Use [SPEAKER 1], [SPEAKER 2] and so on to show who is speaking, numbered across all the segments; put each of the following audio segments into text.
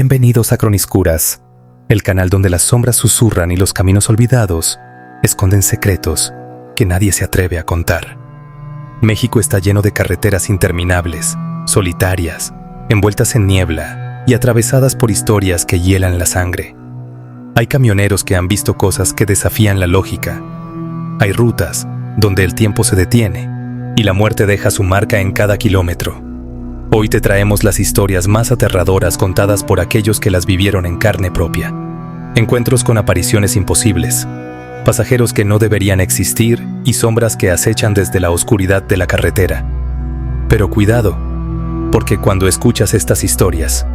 [SPEAKER 1] Bienvenidos a Croniscuras, el canal donde las sombras susurran y los caminos olvidados esconden secretos que nadie se atreve a contar. México está lleno de carreteras interminables, solitarias, envueltas en niebla y atravesadas por historias que hielan la sangre. Hay camioneros que han visto cosas que desafían la lógica. Hay rutas donde el tiempo se detiene y la muerte deja su marca en cada kilómetro. Hoy te traemos las historias más aterradoras contadas por aquellos que las vivieron en carne propia. Encuentros con apariciones imposibles, pasajeros que no deberían existir y sombras que acechan desde la oscuridad de la carretera. Pero cuidado, porque cuando escuchas estas historias,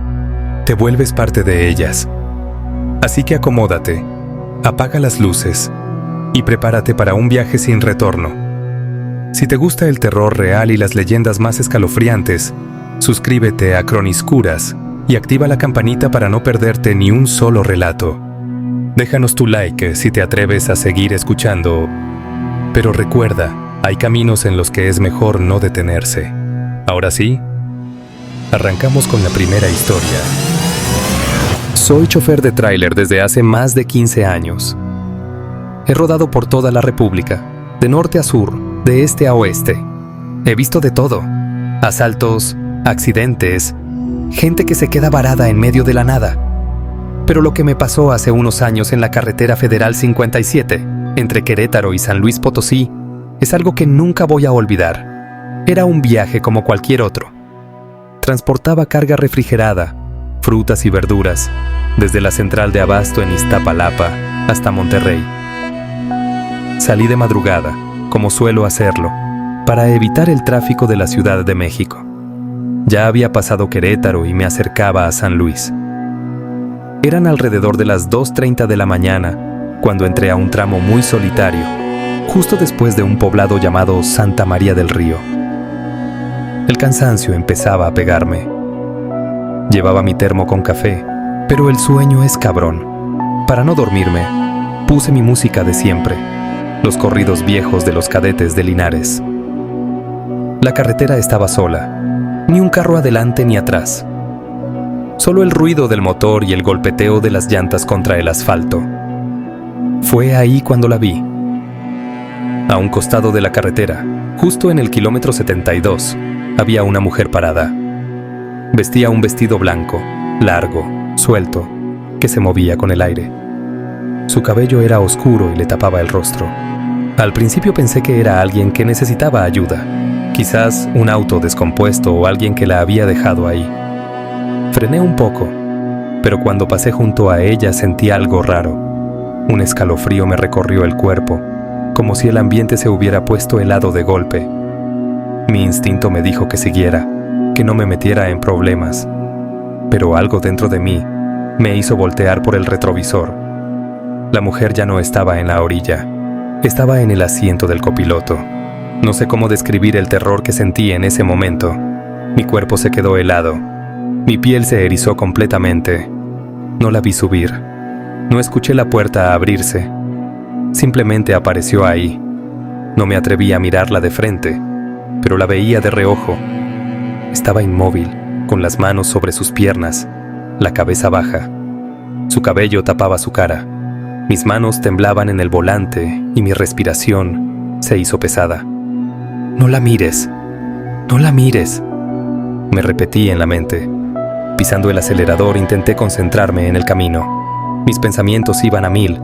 [SPEAKER 1] te vuelves parte de ellas. Así que acomódate, apaga las luces y prepárate para un viaje sin retorno. Si te gusta el terror real y las leyendas más escalofriantes, suscríbete a Croniscuras y activa la campanita para no perderte ni un solo relato. Déjanos tu like si te atreves a seguir escuchando. Pero recuerda, hay caminos en los que es mejor no detenerse. Ahora sí, arrancamos con la primera historia. Soy chofer de tráiler desde hace más de 15 años. He rodado por toda la República, de norte a sur, de este a oeste. He visto de todo: asaltos, accidentes, gente que se queda varada en medio de la nada. Pero lo que me pasó hace unos años en la carretera Federal 57, entre Querétaro y San Luis Potosí, es algo que nunca voy a olvidar. Era un viaje como cualquier otro. Transportaba carga refrigerada, frutas y verduras, desde la central de abasto en Iztapalapa hasta Monterrey. Salí de madrugada, como suelo hacerlo, para evitar el tráfico de la Ciudad de México. Ya había pasado Querétaro y me acercaba a San Luis. Eran alrededor de las 2:30 de la mañana cuando entré a un tramo muy solitario, justo después de un poblado llamado Santa María del Río. El cansancio empezaba a pegarme. Llevaba mi termo con café, pero el sueño es cabrón. Para no dormirme, puse mi música de siempre, los corridos viejos de los Cadetes de Linares. La carretera estaba sola, ni un carro adelante ni atrás. Solo el ruido del motor y el golpeteo de las llantas contra el asfalto. Fue ahí cuando la vi. A un costado de la carretera, justo en el kilómetro 72, había una mujer parada. Vestía un vestido blanco, largo, suelto, que se movía con el aire. Su cabello era oscuro y le tapaba el rostro. Al principio pensé que era alguien que necesitaba ayuda, quizás un auto descompuesto o alguien que la había dejado ahí. Frené un poco, pero cuando pasé junto a ella sentí algo raro. Un escalofrío me recorrió el cuerpo, como si el ambiente se hubiera puesto helado de golpe. Mi instinto me dijo que siguiera, que no me metiera en problemas, pero algo dentro de mí me hizo voltear por el retrovisor. La mujer ya no estaba en la orilla, estaba en el asiento del copiloto. No sé cómo describir el terror que sentí en ese momento. Mi cuerpo se quedó helado, mi piel se erizó completamente. No la vi subir, no escuché la puerta abrirse, simplemente apareció ahí. No me atreví a mirarla de frente, pero la veía de reojo. Estaba inmóvil, con las manos sobre sus piernas, la cabeza baja. Su cabello tapaba su cara. Mis manos temblaban en el volante y mi respiración se hizo pesada. «No la mires, no la mires», me repetí en la mente. Pisando el acelerador intenté concentrarme en el camino. Mis pensamientos iban a mil.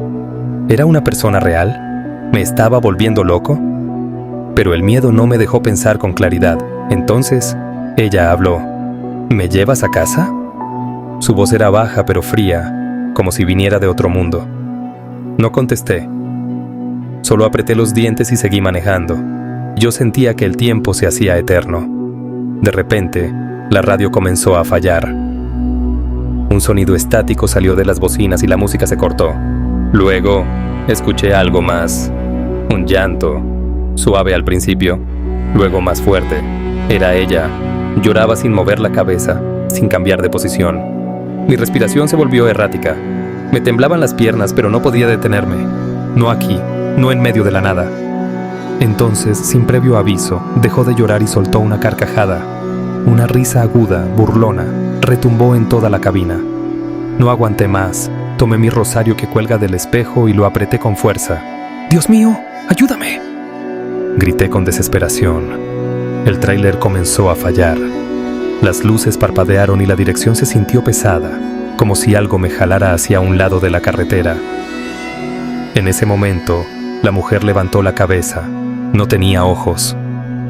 [SPEAKER 1] ¿Era una persona real? ¿Me estaba volviendo loco? Pero el miedo no me dejó pensar con claridad. Entonces, ella habló. «¿Me llevas a casa?». Su voz era baja pero fría, como si viniera de otro mundo. No contesté. Solo apreté los dientes y seguí manejando. Yo sentía que el tiempo se hacía eterno. De repente, la radio comenzó a fallar. Un sonido estático salió de las bocinas y la música se cortó. Luego, escuché algo más. Un llanto, suave al principio, luego más fuerte. Era ella. Lloraba sin mover la cabeza, sin cambiar de posición. Mi respiración se volvió errática. Me temblaban las piernas, pero no podía detenerme. No aquí, no en medio de la nada. Entonces, sin previo aviso, dejó de llorar y soltó una carcajada. Una risa aguda, burlona, retumbó en toda la cabina. No aguanté más. Tomé mi rosario que cuelga del espejo y lo apreté con fuerza. ¡Dios mío, ayúdame!, grité con desesperación. El tráiler comenzó a fallar. Las luces parpadearon y la dirección se sintió pesada, como si algo me jalara hacia un lado de la carretera. En ese momento, la mujer levantó la cabeza. No tenía ojos,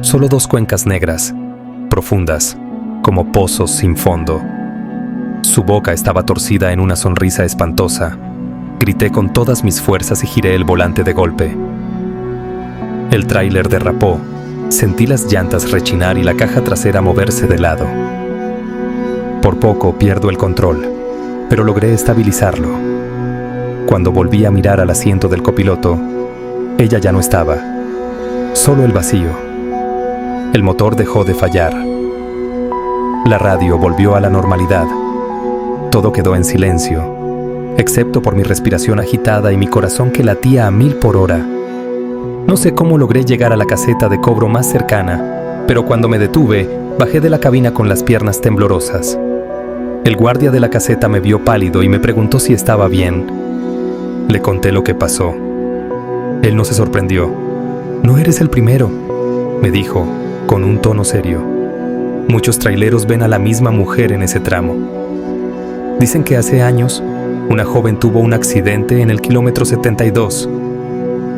[SPEAKER 1] solo dos cuencas negras, profundas, como pozos sin fondo. Su boca estaba torcida en una sonrisa espantosa. Grité con todas mis fuerzas y giré el volante de golpe. El tráiler derrapó. Sentí las llantas rechinar y la caja trasera moverse de lado. Por poco pierdo el control, pero logré estabilizarlo. Cuando volví a mirar al asiento del copiloto, ella ya no estaba. Solo el vacío. El motor dejó de fallar. La radio volvió a la normalidad. Todo quedó en silencio, excepto por mi respiración agitada y mi corazón que latía a 1000 por hora. No sé cómo logré llegar a la caseta de cobro más cercana, pero cuando me detuve, bajé de la cabina con las piernas temblorosas. El guardia de la caseta me vio pálido y me preguntó si estaba bien. Le conté lo que pasó. Él no se sorprendió. «No eres el primero», me dijo, con un tono serio. «Muchos traileros ven a la misma mujer en ese tramo. Dicen que hace años, una joven tuvo un accidente en el kilómetro 72.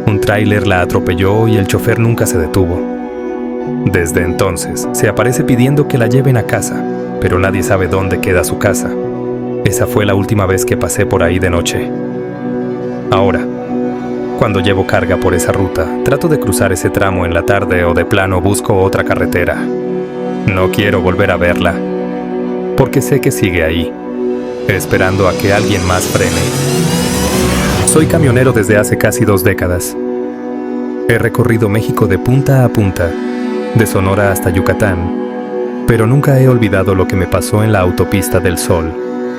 [SPEAKER 1] Un tráiler la atropelló y el chofer nunca se detuvo. Desde entonces, se aparece pidiendo que la lleven a casa, pero nadie sabe dónde queda su casa. Esa fue la última vez que pasé por ahí de noche. Ahora, cuando llevo carga por esa ruta, trato de cruzar ese tramo en la tarde o de plano busco otra carretera. No quiero volver a verla, porque sé que sigue ahí, esperando a que alguien más frene. Soy camionero desde hace casi 2 décadas. He recorrido México de punta a punta, de Sonora hasta Yucatán, pero nunca he olvidado lo que me pasó en la autopista del Sol,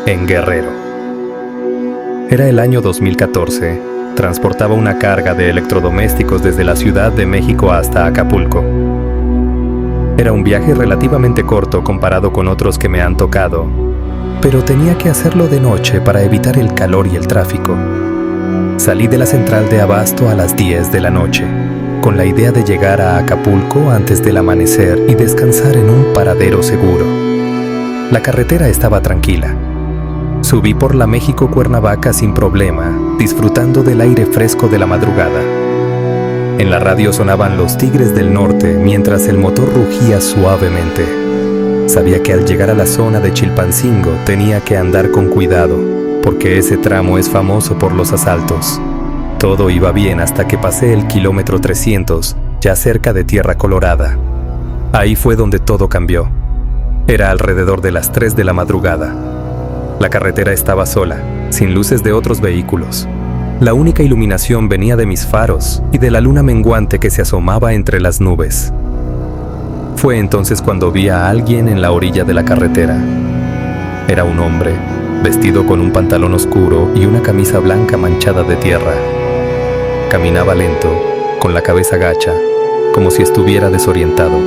[SPEAKER 1] en Guerrero. Era el año 2014, transportaba una carga de electrodomésticos desde la Ciudad de México hasta Acapulco. Era un viaje relativamente corto comparado con otros que me han tocado, pero tenía que hacerlo de noche para evitar el calor y el tráfico. Salí de la central de Abasto a las 10 de la noche, con la idea de llegar a Acapulco antes del amanecer y descansar en un paradero seguro. La carretera estaba tranquila. Subí por la México-Cuernavaca sin problema, disfrutando del aire fresco de la madrugada. En la radio sonaban Los Tigres del Norte mientras el motor rugía suavemente. Sabía que al llegar a la zona de Chilpancingo tenía que andar con cuidado, porque ese tramo es famoso por los asaltos. Todo iba bien hasta que pasé el kilómetro 300, ya cerca de Tierra Colorada. Ahí fue donde todo cambió. Era alrededor de las 3 de la madrugada. La carretera estaba sola, sin luces de otros vehículos. La única iluminación venía de mis faros y de la luna menguante que se asomaba entre las nubes. Fue entonces cuando vi a alguien en la orilla de la carretera. Era un hombre, vestido con un pantalón oscuro y una camisa blanca manchada de tierra. Caminaba lento, con la cabeza gacha, como si estuviera desorientado.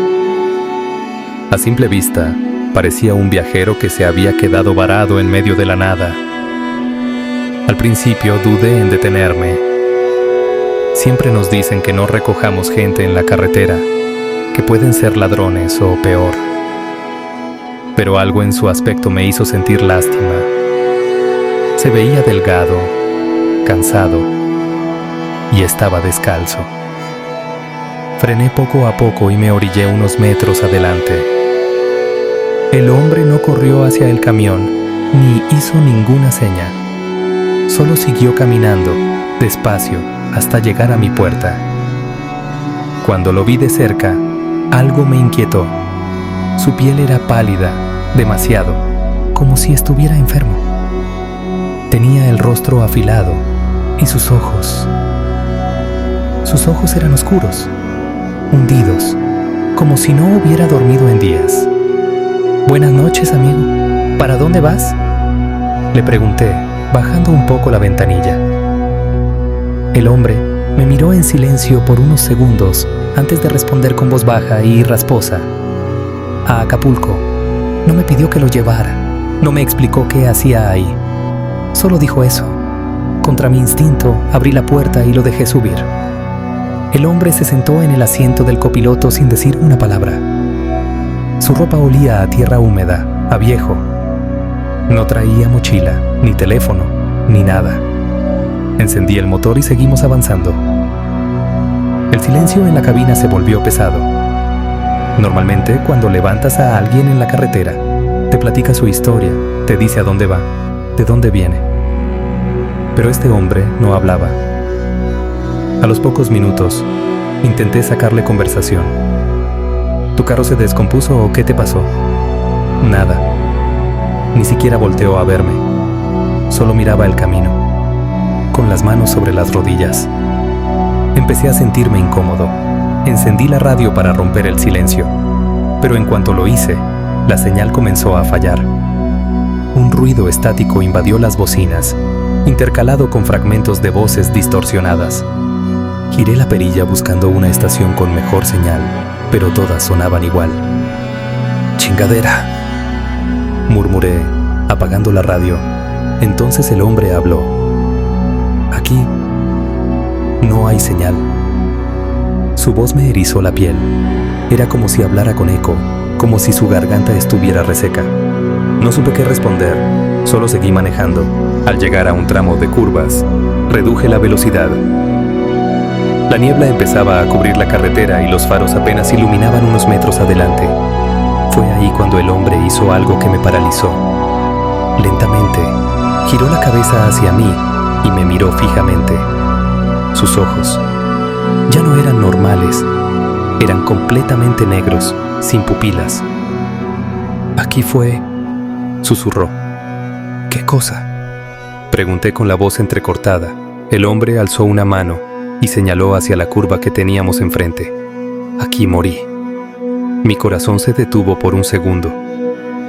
[SPEAKER 1] A simple vista, parecía un viajero que se había quedado varado en medio de la nada. Al principio dudé en detenerme. Siempre nos dicen que no recojamos gente en la carretera, que pueden ser ladrones o peor. Pero algo en su aspecto me hizo sentir lástima. Se veía delgado, cansado, y estaba descalzo. Frené poco a poco y me orillé unos metros adelante. El hombre no corrió hacia el camión, ni hizo ninguna seña. Solo siguió caminando, despacio, hasta llegar a mi puerta. Cuando lo vi de cerca, algo me inquietó. Su piel era pálida, demasiado, como si estuviera enfermo. Tenía el rostro afilado y sus ojos eran oscuros, hundidos, como si no hubiera dormido en días. «Buenas noches, amigo. ¿Para dónde vas?», le pregunté, bajando un poco la ventanilla. El hombre me miró en silencio por unos segundos antes de responder con voz baja y rasposa: «A Acapulco. No me pidió que lo llevara. No me explicó qué hacía ahí.
[SPEAKER 2] Solo dijo eso. Contra mi instinto, abrí la puerta y lo dejé subir. El hombre se sentó en el asiento del copiloto sin decir una palabra. Su ropa olía a tierra húmeda, a viejo. No traía mochila, ni teléfono, ni nada. Encendí el motor y seguimos avanzando. El silencio en la cabina se volvió pesado. Normalmente, cuando levantas a alguien en la carretera, te platica su historia, te dice a dónde va, de dónde viene. Pero este hombre no hablaba. A los pocos minutos, intenté sacarle conversación. ¿Tu carro se descompuso o qué te pasó? Nada. Ni siquiera volteó a verme. Solo miraba el camino, con las manos sobre las rodillas. Empecé a sentirme incómodo. Encendí la radio para romper el silencio, pero en cuanto lo hice, la señal comenzó a fallar. Un ruido estático invadió las bocinas, intercalado con fragmentos de voces distorsionadas. Giré la perilla buscando una estación con mejor señal, pero todas sonaban igual. «¡Chingadera!», murmuré, apagando la radio. Entonces el hombre habló. «Aquí no hay señal». Su voz me erizó la piel. Era como si hablara con eco, como si su garganta estuviera reseca. No supe qué responder, solo seguí manejando. Al llegar a un tramo de curvas, reduje la velocidad. La niebla empezaba a cubrir la carretera y los faros apenas iluminaban unos metros adelante. Fue ahí cuando el hombre hizo algo que me paralizó. Lentamente, giró la cabeza hacia mí y me miró fijamente. Sus ojos ya no eran normales, eran completamente negros, sin pupilas. «Aquí fue», susurró. «¿Qué cosa?», pregunté con la voz entrecortada. El hombre alzó una mano y señaló hacia la curva que teníamos enfrente. «Aquí morí». Mi corazón se detuvo por un segundo.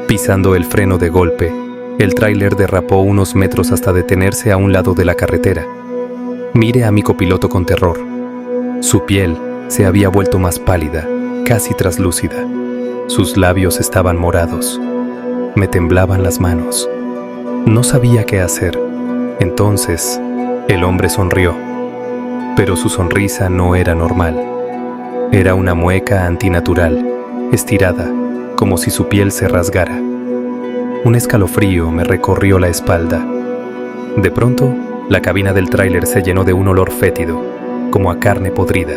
[SPEAKER 2] Pisando el freno de golpe, el tráiler derrapó unos metros hasta detenerse a un lado de la carretera. Miré a mi copiloto con terror. Su piel se había vuelto más pálida, casi traslúcida. Sus labios estaban morados. Me temblaban las manos. No sabía qué hacer. Entonces, el hombre sonrió. Pero su sonrisa no era normal. Era una mueca antinatural, estirada, como si su piel se rasgara. Un escalofrío me recorrió la espalda. De pronto, la cabina del tráiler se llenó de un olor fétido, como a carne podrida,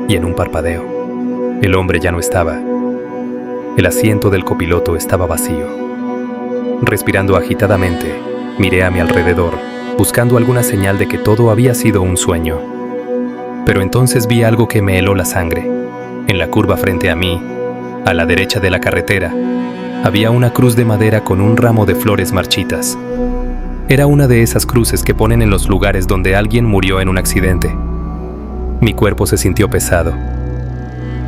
[SPEAKER 2] y en un parpadeo, el hombre ya no estaba. El asiento del copiloto estaba vacío. Respirando agitadamente, miré a mi alrededor, buscando alguna señal de que todo había sido un sueño. Pero entonces vi algo que me heló la sangre. En la curva frente a mí, a la derecha de la carretera, había una cruz de madera con un ramo de flores marchitas. Era una de esas cruces que ponen en los lugares donde alguien murió en un accidente. Mi cuerpo se sintió pesado.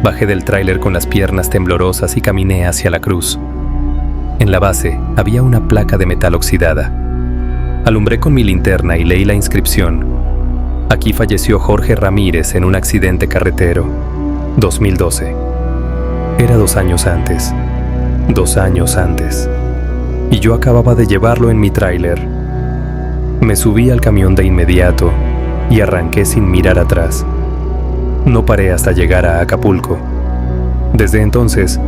[SPEAKER 2] Bajé del tráiler con las piernas temblorosas y caminé hacia la cruz. En la base había una placa de metal oxidada. Alumbré con mi linterna y leí la inscripción. Aquí falleció Jorge Ramírez en un accidente carretero. 2012. Era 2 años antes. 2 años antes. Y yo acababa de llevarlo en mi tráiler. Me subí al camión de inmediato y arranqué sin mirar atrás. No paré hasta llegar a Acapulco. Desde entonces,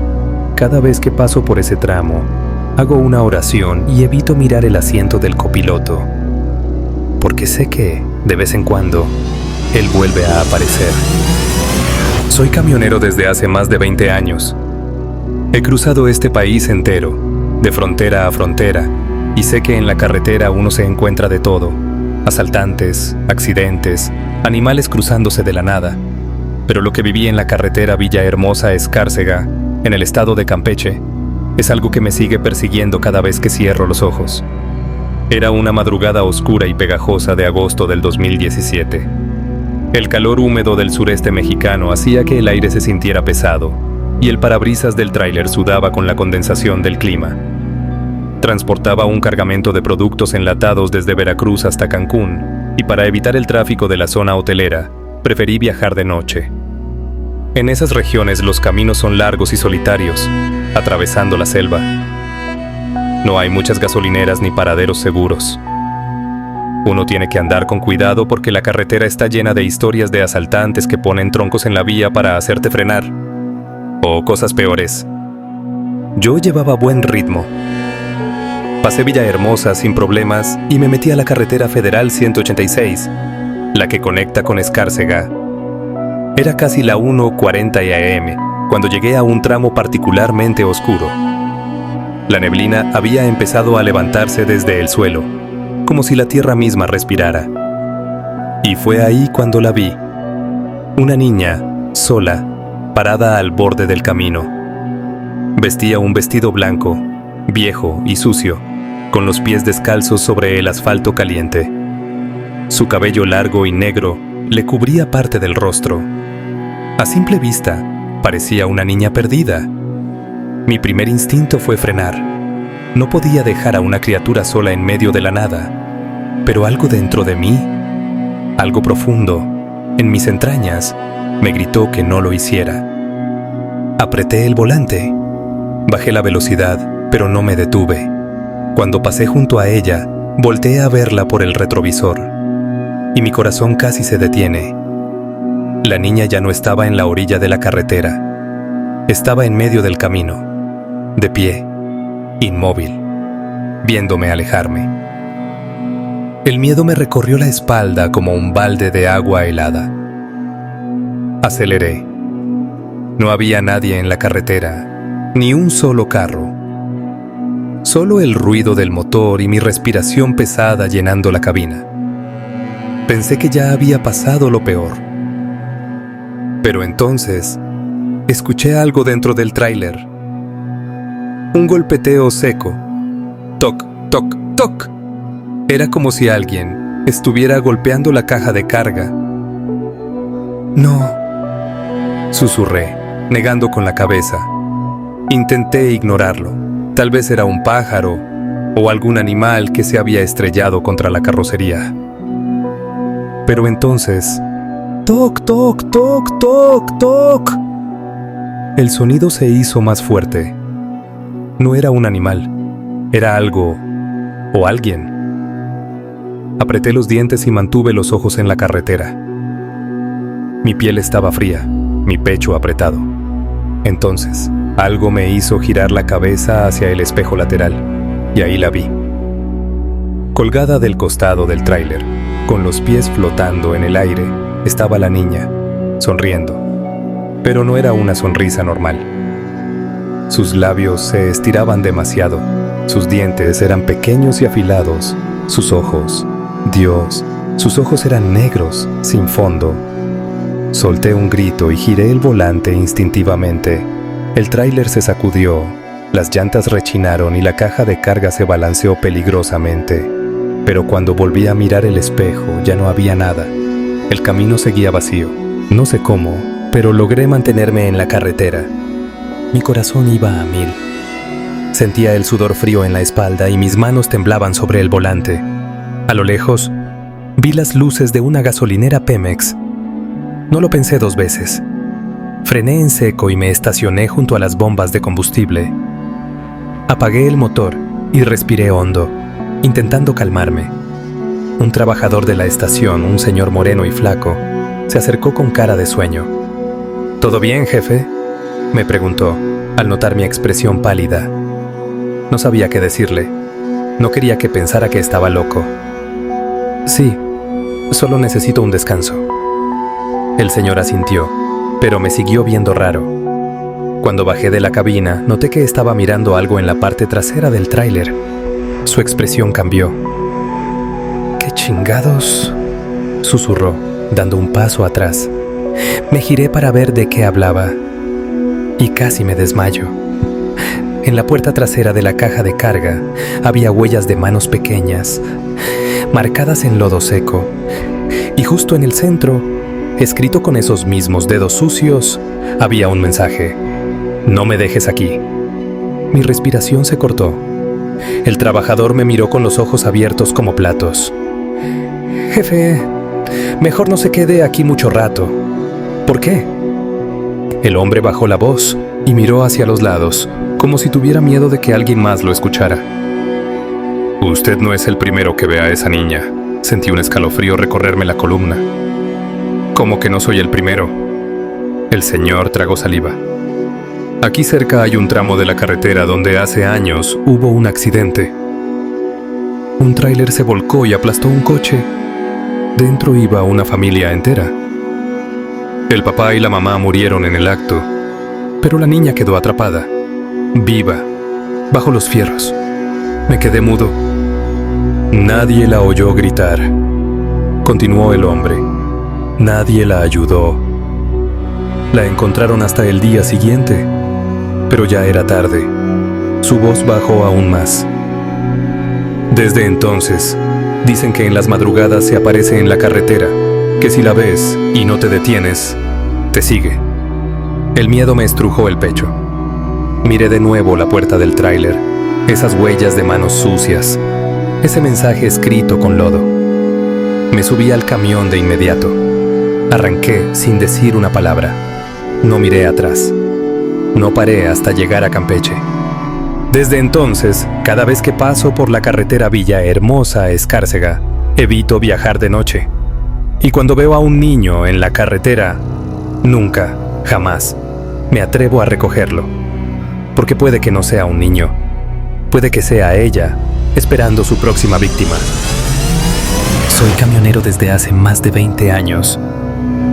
[SPEAKER 2] cada vez que paso por ese tramo, hago una oración y evito mirar el asiento del copiloto, porque sé que, de vez en cuando, él vuelve a aparecer. Soy camionero desde hace más de 20 años. He cruzado este país entero, de frontera a frontera, y sé que en la carretera uno se encuentra de todo: asaltantes, accidentes, animales cruzándose de la nada. Pero lo que viví en la carretera Villahermosa Escárcega, en el estado de Campeche, es algo que me sigue persiguiendo cada vez que cierro los ojos. Era una madrugada oscura y pegajosa de agosto del 2017. El calor húmedo del sureste mexicano hacía que el aire se sintiera pesado, y el parabrisas del tráiler sudaba con la condensación del clima. Transportaba un cargamento de productos enlatados desde Veracruz hasta Cancún, y para evitar el tráfico de la zona hotelera, preferí viajar de noche. En esas regiones los caminos son largos y solitarios, atravesando la selva. No hay muchas gasolineras ni paraderos seguros.
[SPEAKER 1] Uno tiene que andar con cuidado porque la carretera está llena de historias de asaltantes que ponen troncos en la vía para hacerte frenar. O cosas peores. Yo llevaba buen ritmo. Pasé Villahermosa sin problemas y me metí a la carretera federal 186, la que conecta con Escárcega. Era casi la 1:40 AM cuando llegué a un tramo particularmente oscuro. La neblina había empezado a levantarse desde el suelo, como si la tierra misma respirara. Y fue ahí cuando la vi. Una niña, sola, parada al borde del camino. Vestía un vestido blanco, viejo y sucio, con los pies descalzos sobre el asfalto caliente. Su cabello largo y negro le cubría parte del rostro. A simple vista, parecía una niña perdida. Mi primer instinto fue frenar. No podía dejar a una criatura sola en medio de la nada, pero algo dentro de mí, algo profundo, en mis entrañas, me gritó que no lo hiciera. Apreté el volante. Bajé la velocidad, pero no me detuve. Cuando pasé junto a ella, volteé a verla por el retrovisor, y mi corazón casi se detiene. La niña ya no estaba en la orilla de la carretera. Estaba en medio del camino, de pie, inmóvil, viéndome alejarme. El miedo me recorrió la espalda como un balde de agua helada. Aceleré. No había nadie en la carretera, ni un solo carro. Solo el ruido del motor y mi respiración pesada llenando la cabina. Pensé que ya había pasado lo peor. Pero entonces, escuché algo dentro del tráiler. Un golpeteo seco. Toc, toc, toc. Era como si alguien estuviera golpeando la caja de carga. No, susurré, negando con la cabeza. Intenté ignorarlo. Tal vez era un pájaro o algún animal que se había estrellado contra la carrocería. Pero entonces, toc, toc, toc, toc, toc. El sonido se hizo más fuerte. No era un animal, era algo o alguien. Apreté los dientes y mantuve los ojos en la carretera. Mi piel estaba fría, mi pecho apretado. Entonces, algo me hizo girar la cabeza hacia el espejo lateral, y ahí la vi. Colgada del costado del tráiler, con los pies flotando en el aire, estaba la niña, sonriendo. Pero no era una sonrisa normal. Sus labios se estiraban demasiado, sus dientes eran pequeños y afilados, sus ojos, Dios, sus ojos eran negros, sin fondo. Solté un grito y giré el volante instintivamente. El tráiler se sacudió, las llantas rechinaron y la caja de carga se balanceó peligrosamente. Pero cuando volví a mirar el espejo, ya no había nada. El camino seguía vacío. No sé cómo, pero logré mantenerme en la carretera. Mi corazón iba a 1000. Sentía el sudor frío en la espalda y mis manos temblaban sobre el volante. A lo lejos, vi las luces de una gasolinera Pemex. No lo pensé 2 veces. Frené en seco y me estacioné junto a las bombas de combustible. Apagué el motor y respiré hondo, intentando calmarme. Un trabajador de la estación, un señor moreno y flaco, se acercó con cara de sueño. ¿Todo bien, jefe?, me preguntó, al notar mi expresión pálida. No sabía qué decirle. No quería que pensara que estaba loco. Sí, solo necesito un descanso. El señor asintió, pero me siguió viendo raro. Cuando bajé de la cabina, noté que estaba mirando algo en la parte trasera del tráiler. Su expresión cambió. ¿Qué chingados?, susurró, dando un paso atrás. Me giré para ver de qué hablaba y casi me desmayo. En la puerta trasera de la caja de carga había huellas de manos pequeñas, marcadas en lodo seco, y justo en el centro, escrito con esos mismos dedos sucios, había un mensaje: no me dejes aquí. Mi respiración se cortó. El trabajador me miró con los ojos abiertos como platos. Jefe, mejor no se quede aquí mucho rato. ¿Por qué? El hombre bajó la voz y miró hacia los lados, como si tuviera miedo de que alguien más lo escuchara. Usted no es el primero que ve a esa niña, Sentí un escalofrío recorrerme la columna. ¿Cómo que no soy el primero? El señor tragó saliva. Aquí cerca hay un tramo de la carretera donde hace años hubo un accidente. Un tráiler se volcó y aplastó un coche. Dentro iba una familia entera. El papá y la mamá murieron en el acto, pero la niña quedó atrapada, viva, bajo los fierros. Me quedé mudo. Nadie la oyó gritar. Continuó el hombre. Nadie la ayudó. La encontraron hasta el día siguiente, pero ya era tarde. Su voz bajó aún más. Desde entonces, dicen que en las madrugadas se aparece en la carretera, que si la ves y no te detienes, te sigue. El miedo me estrujó el pecho. Miré de nuevo la puerta del tráiler, esas huellas de manos sucias, ese mensaje escrito con lodo. Me subí al camión de inmediato. Arranqué sin decir una palabra. No miré atrás. No paré hasta llegar a Campeche. Desde entonces, cada vez que paso por la carretera Villahermosa a Escárcega, evito viajar de noche. Y cuando veo a un niño en la carretera, nunca, jamás, me atrevo a recogerlo. Porque puede que no sea un niño. Puede que sea ella, esperando su próxima víctima. Soy camionero desde hace más de 20 años.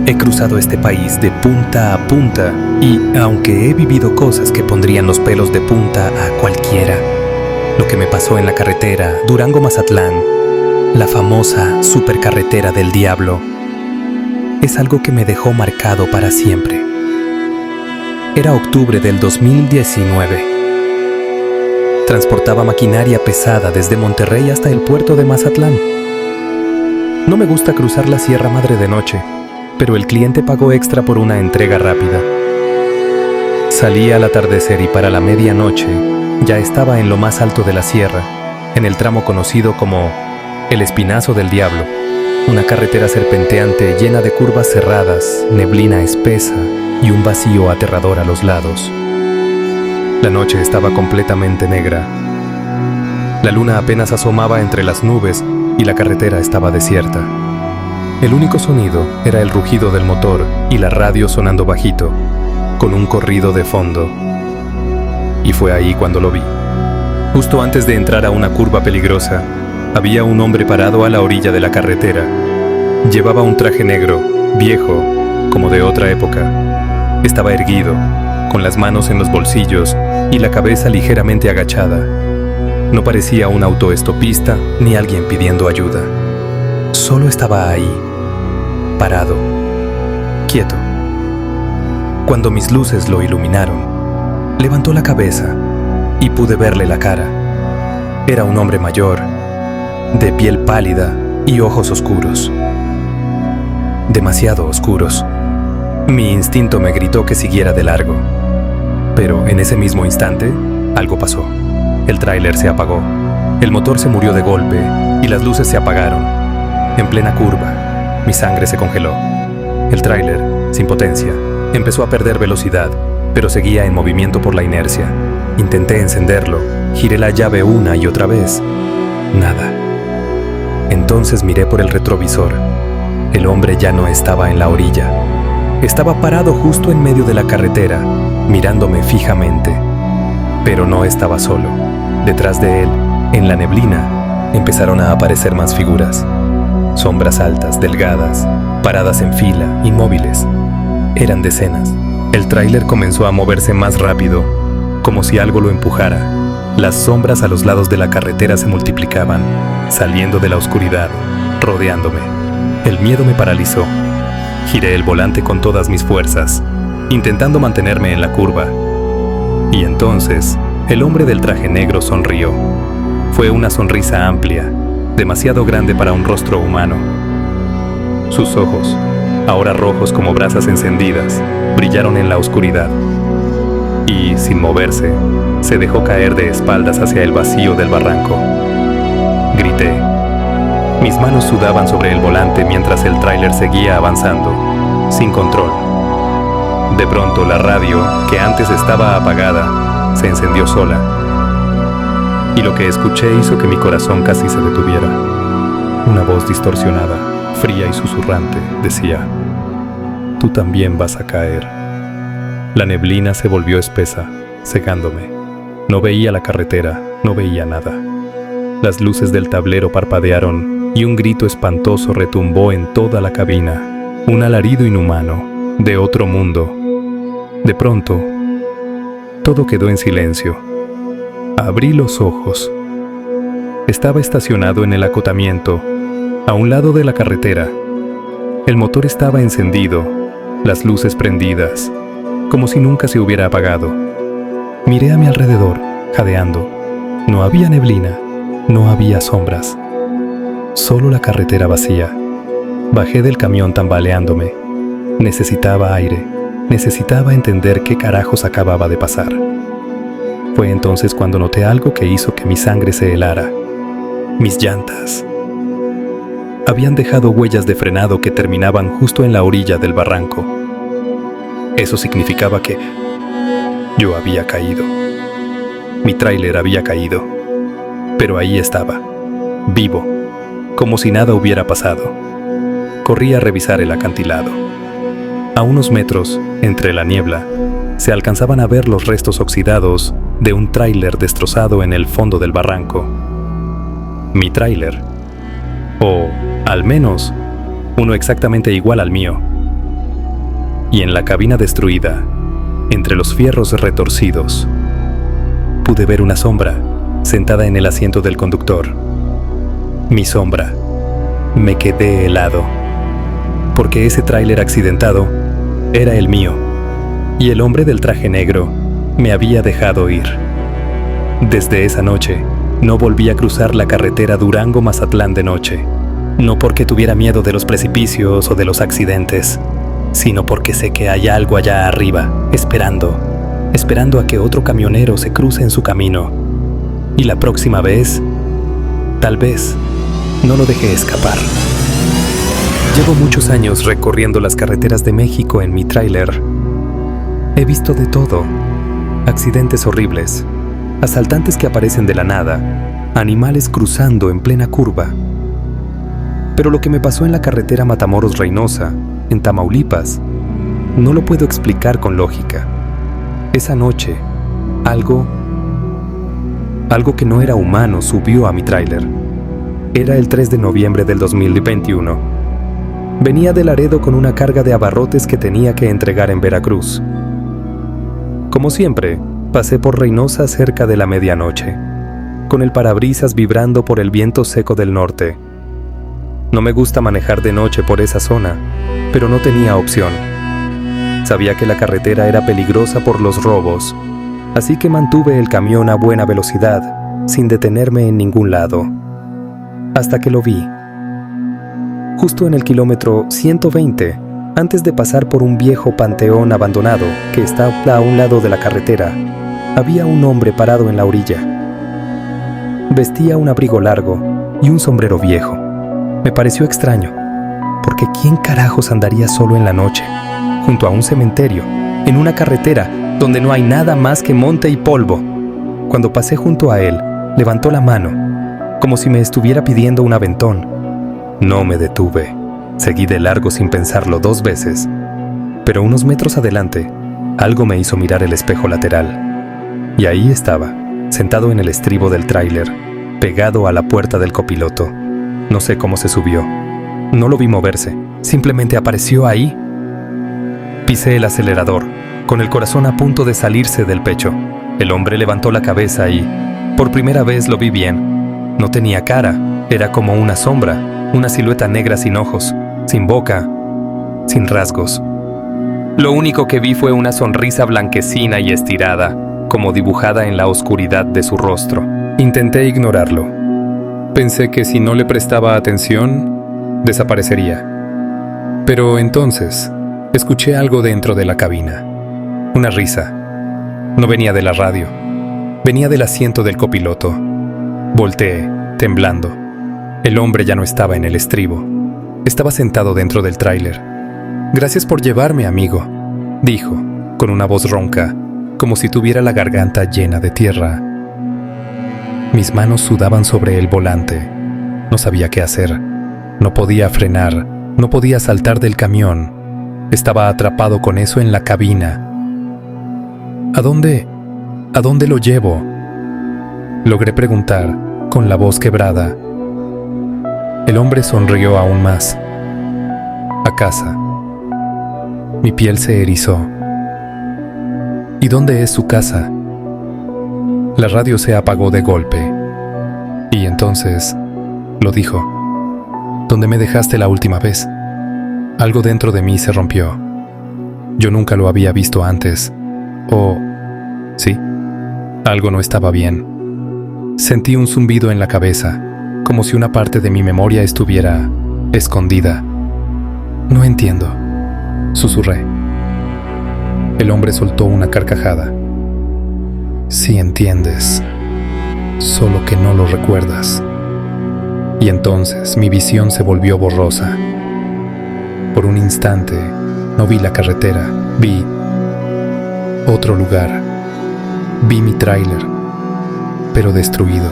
[SPEAKER 1] He cruzado este país de punta a punta y, aunque he vivido cosas que pondrían los pelos de punta a cualquiera, lo que me pasó en la carretera Durango-Mazatlán, la famosa supercarretera del diablo, es algo que me dejó marcado para siempre. Era octubre del 2019. Transportaba maquinaria pesada desde Monterrey hasta el puerto de Mazatlán. No me gusta cruzar la Sierra Madre de noche, pero el cliente pagó extra por una entrega rápida. Salí al atardecer y para la medianoche ya estaba en lo más alto de la sierra, en el tramo conocido como El Espinazo del Diablo, una carretera serpenteante llena de curvas cerradas, neblina espesa y un vacío aterrador a los lados. La noche estaba completamente negra. La luna apenas asomaba entre las nubes y la carretera estaba desierta. El único sonido era el rugido del motor y la radio sonando bajito, con un corrido de fondo. Y fue ahí cuando lo vi. Justo antes de entrar a una curva peligrosa, había un hombre parado a la orilla de la carretera. Llevaba un traje negro, viejo, como de otra época. Estaba erguido, con las manos en los bolsillos y la cabeza ligeramente agachada. No parecía un autoestopista ni alguien pidiendo ayuda. Solo estaba ahí, parado, quieto. Cuando mis luces lo iluminaron, levantó la cabeza y pude verle la cara. Era un hombre mayor, de piel pálida y ojos oscuros. Demasiado oscuros. Mi instinto me gritó que siguiera de largo. Pero en ese mismo instante, algo pasó. El tráiler se apagó. El motor se murió de golpe y las luces se apagaron. En plena curva, mi sangre se congeló. El tráiler, sin potencia, empezó a perder velocidad, pero seguía en movimiento por la inercia. Intenté encenderlo, giré la llave una y otra vez. Nada. Entonces miré por el retrovisor. El hombre ya no estaba en la orilla. Estaba parado justo en medio de la carretera, mirándome fijamente. Pero no estaba solo. Detrás de él, en la neblina, empezaron a aparecer más figuras. Sombras altas, delgadas, paradas en fila, inmóviles. Eran decenas. El tráiler comenzó a moverse más rápido, como si algo lo empujara. Las sombras a los lados de la carretera se multiplicaban, saliendo de la oscuridad, rodeándome. El miedo me paralizó. Giré el volante con todas mis fuerzas, intentando mantenerme en la curva. Y entonces, el hombre del traje negro sonrió. Fue una sonrisa amplia, demasiado grande para un rostro humano. Sus ojos, ahora rojos como brasas encendidas, brillaron en la oscuridad. Y, sin moverse, se dejó caer de espaldas hacia el vacío del barranco. Grité. Mis manos sudaban sobre el volante mientras el tráiler seguía avanzando, sin control. De pronto la radio, que antes estaba apagada, se encendió sola. Y lo que escuché hizo que mi corazón casi se detuviera. Una voz distorsionada, fría y susurrante, decía: «Tú también vas a caer». La neblina se volvió espesa, cegándome. No veía la carretera, no veía nada. Las luces del tablero parpadearon y un grito espantoso retumbó en toda la cabina. Un alarido inhumano, de otro mundo. De pronto, todo quedó en silencio. Abrí los ojos. Estaba estacionado en el acotamiento, a un lado de la carretera. El motor estaba encendido, las luces prendidas, como si nunca se hubiera apagado. Miré a mi alrededor, jadeando. No había neblina, no había sombras. Solo la carretera vacía. Bajé del camión tambaleándome. Necesitaba aire, necesitaba entender qué carajos acababa de pasar. Fue entonces cuando noté algo que hizo que mi sangre se helara. Mis llantas. Habían dejado huellas de frenado que terminaban justo en la orilla del barranco. Eso significaba que yo había caído. Mi tráiler había caído. Pero ahí estaba, vivo, como si nada hubiera pasado. Corrí a revisar el acantilado. A unos metros, entre la niebla, se alcanzaban a ver los restos oxidados de un tráiler destrozado en el fondo del barranco. Mi tráiler, o al menos uno exactamente igual al mío. Y en la cabina destruida, entre los fierros retorcidos, pude ver una sombra sentada en el asiento del conductor. Mi sombra. Me quedé helado, porque ese tráiler accidentado era el mío, y el hombre del traje negro me había dejado ir. Desde esa noche, no volví a cruzar la carretera Durango-Mazatlán de noche, no porque tuviera miedo de los precipicios o de los accidentes, sino porque sé que hay algo allá arriba, esperando a que otro camionero se cruce en su camino. Y la próxima vez, tal vez, no lo dejé escapar. Llevo muchos años recorriendo las carreteras de México en mi tráiler. He visto de todo: accidentes horribles, asaltantes que aparecen de la nada, animales cruzando en plena curva. Pero lo que me pasó en la carretera Matamoros-Reynosa, en Tamaulipas, no lo puedo explicar con lógica. Esa noche, algo que no era humano subió a mi tráiler. Era el 3 de noviembre del 2021. Venía de Laredo con una carga de abarrotes que tenía que entregar en Veracruz. Como siempre, pasé por Reynosa cerca de la medianoche, con el parabrisas vibrando por el viento seco del norte. No me gusta manejar de noche por esa zona, pero no tenía opción. Sabía que la carretera era peligrosa por los robos, así que mantuve el camión a buena velocidad, sin detenerme en ningún lado. Hasta que lo vi. Justo en el kilómetro 120, antes de pasar por un viejo panteón abandonado que está a un lado de la carretera, había un hombre parado en la orilla. Vestía un abrigo largo y un sombrero viejo. Me pareció extraño, porque ¿quién carajos andaría solo en la noche, junto a un cementerio, en una carretera donde no hay nada más que monte y polvo? Cuando pasé junto a él, levantó la mano, como si me estuviera pidiendo un aventón. No me detuve. Seguí de largo sin pensarlo 2 veces. Pero unos metros adelante, algo me hizo mirar el espejo lateral. Y ahí estaba, sentado en el estribo del tráiler, pegado a la puerta del copiloto. No sé cómo se subió. No lo vi moverse. Simplemente apareció ahí. Pisé el acelerador, con el corazón a punto de salirse del pecho. El hombre levantó la cabeza y, por primera vez, lo vi bien. No tenía cara. Era como una sombra, una silueta negra sin ojos, sin boca, sin rasgos. Lo único que vi fue una sonrisa blanquecina y estirada, como dibujada en la oscuridad de su rostro. Intenté ignorarlo. Pensé que si no le prestaba atención, desaparecería. Pero entonces, escuché algo dentro de la cabina. Una risa. No venía de la radio. Venía del asiento del copiloto. Volteé, temblando. El hombre ya no estaba en el estribo. Estaba sentado dentro del tráiler. «Gracias por llevarme, amigo», dijo, con una voz ronca, como si tuviera la garganta llena de tierra. Mis manos sudaban sobre el volante. No sabía qué hacer. No podía frenar, no podía saltar del camión. Estaba atrapado con eso en la cabina. ¿A dónde lo llevo?" Logré preguntar, con la voz quebrada. El hombre sonrió aún más. "A casa." Mi piel se erizó. "¿Y dónde es su casa?" La radio se apagó de golpe. Y entonces lo dijo. "¿Dónde me dejaste la última vez?" Algo dentro de mí se rompió. Yo nunca lo había visto antes. Sí, algo no estaba bien. Sentí un zumbido en la cabeza, como si una parte de mi memoria estuviera escondida. "No entiendo", susurré. El hombre soltó una carcajada. "Sí entiendes, solo que no lo recuerdas." Y entonces mi visión se volvió borrosa. Por un instante no vi la carretera, vi otro lugar. Vi mi tráiler, pero destruido.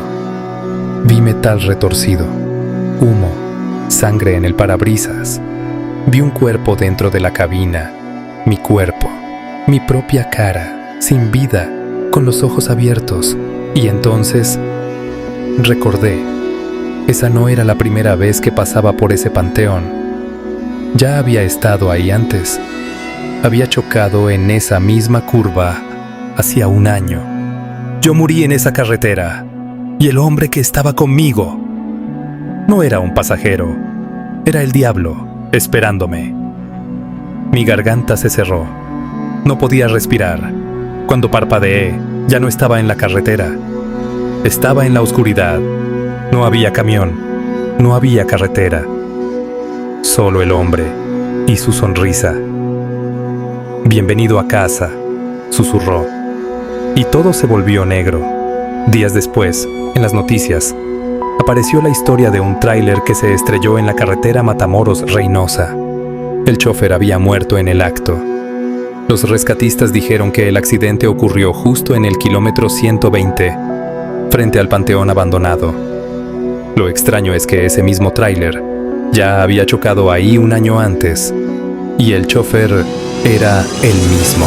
[SPEAKER 1] Vi metal retorcido, humo, sangre en el parabrisas. Vi un cuerpo dentro de la cabina, mi cuerpo, mi propia cara, sin vida, con los ojos abiertos. Y entonces recordé, esa no era la primera vez que pasaba por ese panteón. Ya había estado ahí antes. Había chocado en esa misma curva hacía un año. Yo morí en esa carretera, y el hombre que estaba conmigo no era un pasajero, era el diablo esperándome. Mi garganta se cerró. No podía respirar. Cuando parpadeé, ya no estaba en la carretera. Estaba en la oscuridad. No había camión, no había carretera. Solo el hombre y su sonrisa. "Bienvenido a casa", susurró. Y todo se volvió negro. Días después, en las noticias, apareció la historia de un tráiler que se estrelló en la carretera Matamoros-Reynosa. El chofer había muerto en el acto. Los rescatistas dijeron que el accidente ocurrió justo en el kilómetro 120, frente al panteón abandonado. Lo extraño es que ese mismo tráiler ya había chocado ahí un año antes, y el chofer era el mismo.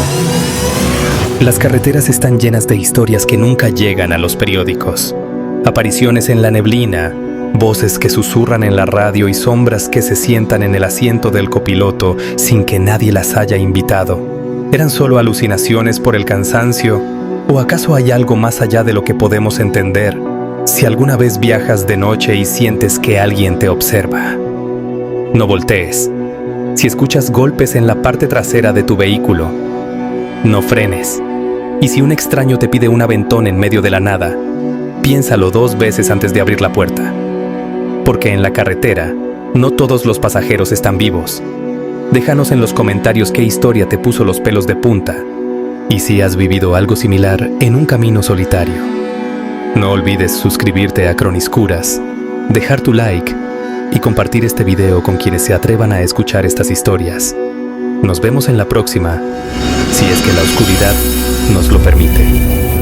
[SPEAKER 1] Las carreteras están llenas de historias que nunca llegan a los periódicos. Apariciones en la neblina, voces que susurran en la radio y sombras que se sientan en el asiento del copiloto sin que nadie las haya invitado. ¿Eran solo alucinaciones por el cansancio? ¿O acaso hay algo más allá de lo que podemos entender? Si alguna vez viajas de noche y sientes que alguien te observa, no voltees. Si escuchas golpes en la parte trasera de tu vehículo, no frenes. Y si un extraño te pide un aventón en medio de la nada, piénsalo 2 veces antes de abrir la puerta. Porque en la carretera, no todos los pasajeros están vivos. Déjanos en los comentarios qué historia te puso los pelos de punta y si has vivido algo similar en un camino solitario. No olvides suscribirte a Croniscuras, dejar tu like y compartir este video con quienes se atrevan a escuchar estas historias. Nos vemos en la próxima, si es que la oscuridad nos lo permite.